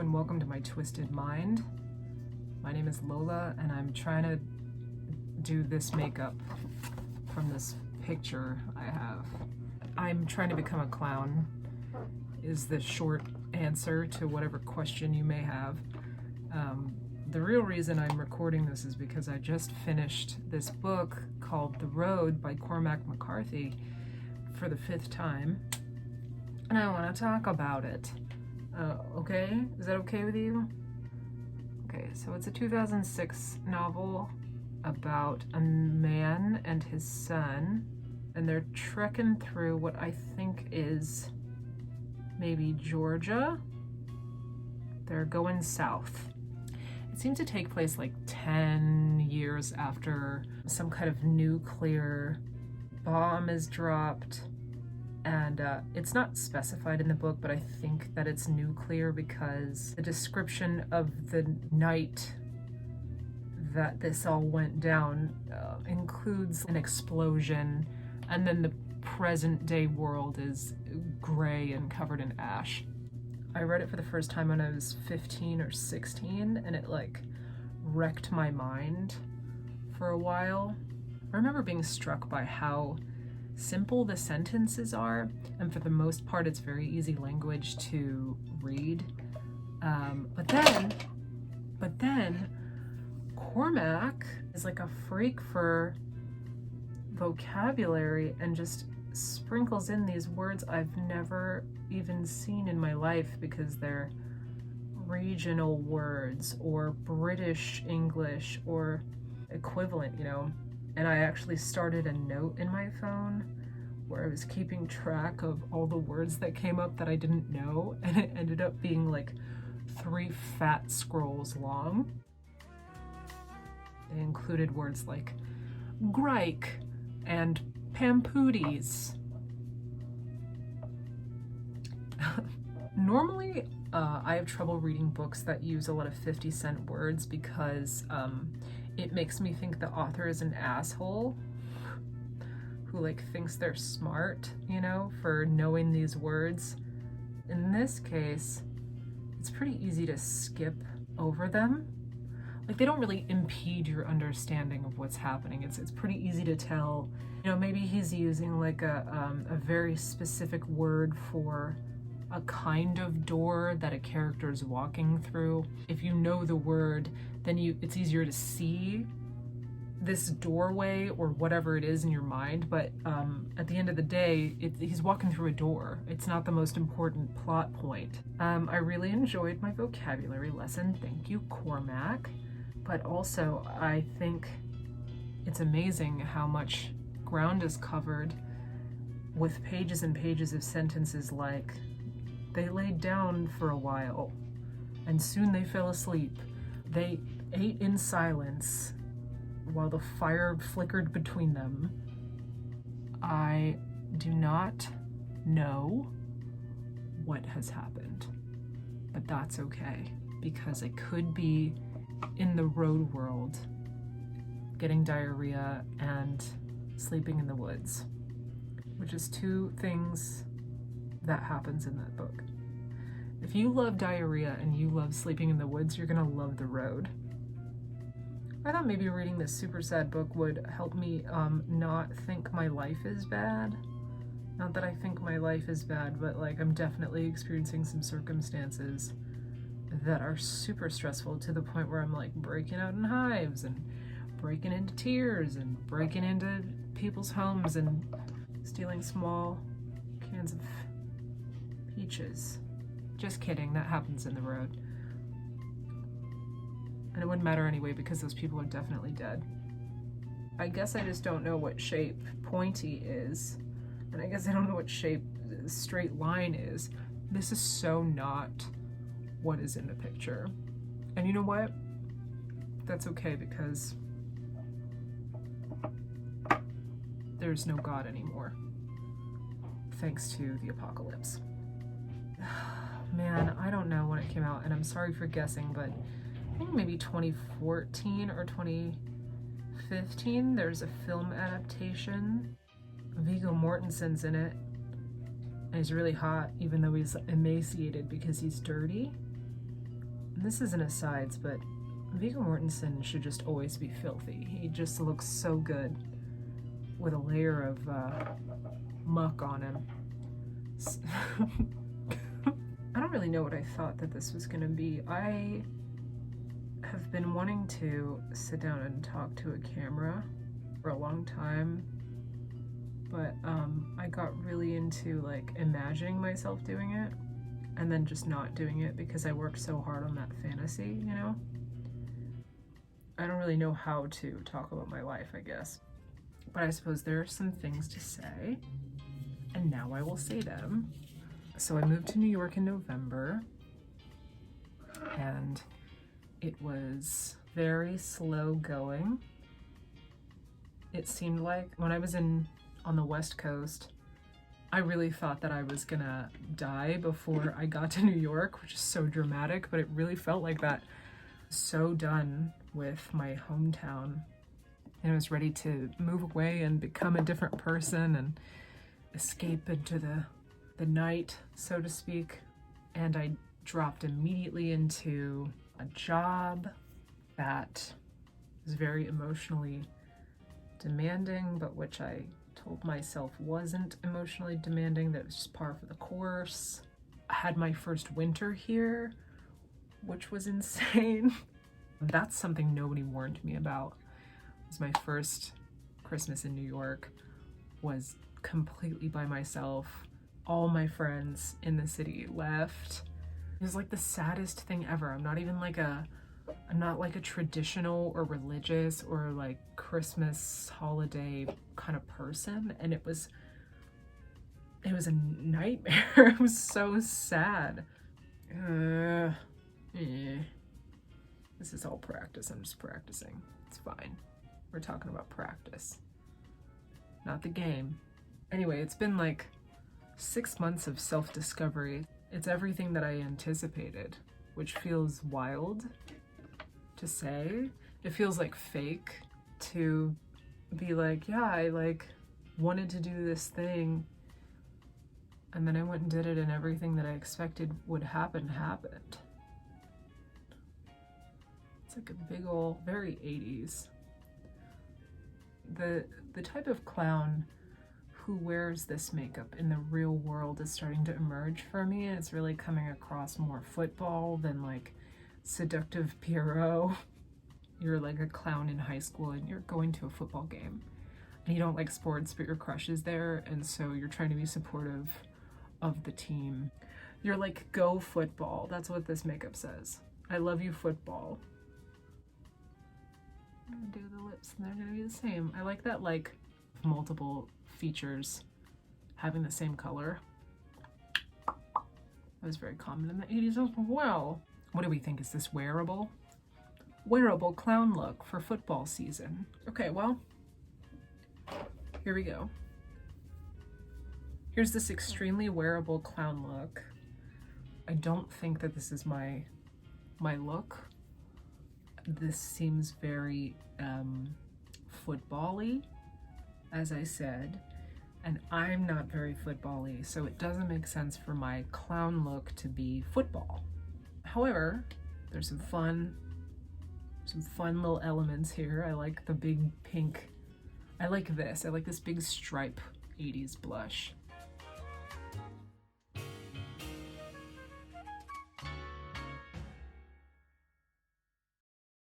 and welcome to my twisted mind. My name is Lola and I'm trying to do this makeup from this picture I have. I'm trying to become a clown is the short answer to whatever question you may have. The real reason I'm recording this is because I just finished this book called The Road by Cormac McCarthy for the 5th time, and I want to talk about it. Okay? Is that okay with you? Okay, so it's a 2006 novel about a man and his son, and they're trekking through what I think is maybe Georgia. They're going south. It seems to take place like 10 years after some kind of nuclear bomb is dropped. And it's not specified in the book, but I think that it's nuclear because the description of the night that this all went down includes an explosion, and then the present day world is gray and covered in ash. I read it for the first time when I was 15 or 16, and it like wrecked my mind for a while. I remember being struck by how simple the sentences are, and for the most part it's very easy language to read. But then Cormac is like a freak for vocabulary and just sprinkles in these words I've never even seen in my life because they're regional words or British English or equivalent, you know. And I actually started a note in my phone where I was keeping track of all the words that came up that I didn't know, and it ended up being like 3 fat scrolls long. They included words like grike and pampooties. Normally, I have trouble reading books that use a lot of 50-cent words because it makes me think the author is an asshole who like thinks they're smart, you know, for knowing these words. In this case, it's pretty easy to skip over them. Like, they don't really impede your understanding of what's happening. It's pretty easy to tell. You know, maybe he's using like a very specific word for a kind of door that a character is walking through. If you know the word, then it's easier to see this doorway or whatever it is in your mind. But at the end of the day, he's walking through a door. It's not the most important plot point. I really enjoyed my vocabulary lesson. Thank you, Cormac. But also, I think it's amazing how much ground is covered with pages and pages of sentences like, they laid down for a while, and soon they fell asleep. They ate in silence while the fire flickered between them. I do not know what has happened, but that's okay, because I could be in the road world, getting diarrhea and sleeping in the woods, which is 2 things that happens in that book. If you love diarrhea and you love sleeping in the woods, you're gonna love The Road. I thought maybe reading this super sad book would help me not think my life is bad. Not that I think my life is bad, but like I'm definitely experiencing some circumstances that are super stressful to the point where I'm like breaking out in hives and breaking into tears and breaking into people's homes and stealing small cans of peaches. Just kidding, that happens in The Road. And it wouldn't matter anyway because those people are definitely dead. I guess I just don't know what shape pointy is. And I guess I don't know what shape straight line is. This is so not what is in the picture. And you know what? That's okay because there's no God anymore. Thanks to the apocalypse. Man, I don't know when it came out, and I'm sorry for guessing, but I think maybe 2014 or 2015, there's a film adaptation. Viggo Mortensen's in it, and he's really hot, even though he's emaciated because he's dirty. This isn't asides, but Viggo Mortensen should just always be filthy. He just looks so good with a layer of muck on him. I don't really know what I thought that this was gonna be. I have been wanting to sit down and talk to a camera for a long time, but I got really into like imagining myself doing it and then just not doing it because I worked so hard on that fantasy, you know? I don't really know how to talk about my life, I guess. But I suppose there are some things to say, and now I will say them. So I moved to New York in November, and it was very slow going. It seemed like when I was on the West Coast, I really thought that I was gonna die before I got to New York, which is so dramatic, but it really felt like that. So done with my hometown, and I was ready to move away and become a different person and escape into the night, so to speak. And I dropped immediately into a job that was very emotionally demanding, but which I told myself wasn't emotionally demanding, that it was just par for the course. I had my first winter here, which was insane. That's something nobody warned me about. It was my first Christmas in New York, was completely by myself. All my friends in the city left. It was like the saddest thing ever. I'm not like a traditional or religious or like Christmas holiday kind of person, and it was a nightmare. It was so sad. This is all practice. I'm just practicing. It's fine. We're talking about practice, not the game. Anyway, it's been like 6 months of self-discovery. It's everything that I anticipated, which feels wild to say. It feels like fake to be like, yeah, I like wanted to do this thing, and then I went and did it, and everything that I expected would happen happened. It's like a big ol', very 80s. The type of clown who wears this makeup in the real world is starting to emerge for me, and it's really coming across more football than like seductive Pierrot. You're like a clown in high school and you're going to a football game and you don't like sports, but your crush is there, and so you're trying to be supportive of the team. You're like, go football. That's what this makeup says. I love you, football. I'm gonna do the lips and they're gonna be the same. I like that, like multiple features having the same color. That was very common in the 80s as well. What do we think? Is this wearable? Wearable clown look for football season. Okay, well, here we go. Here's this extremely wearable clown look. I don't think that this is my look. This seems very football-y, as I said, and I'm not very football-y, so it doesn't make sense for my clown look to be football. However, there's some fun little elements here. I like the big pink. I like this big stripe 80s blush.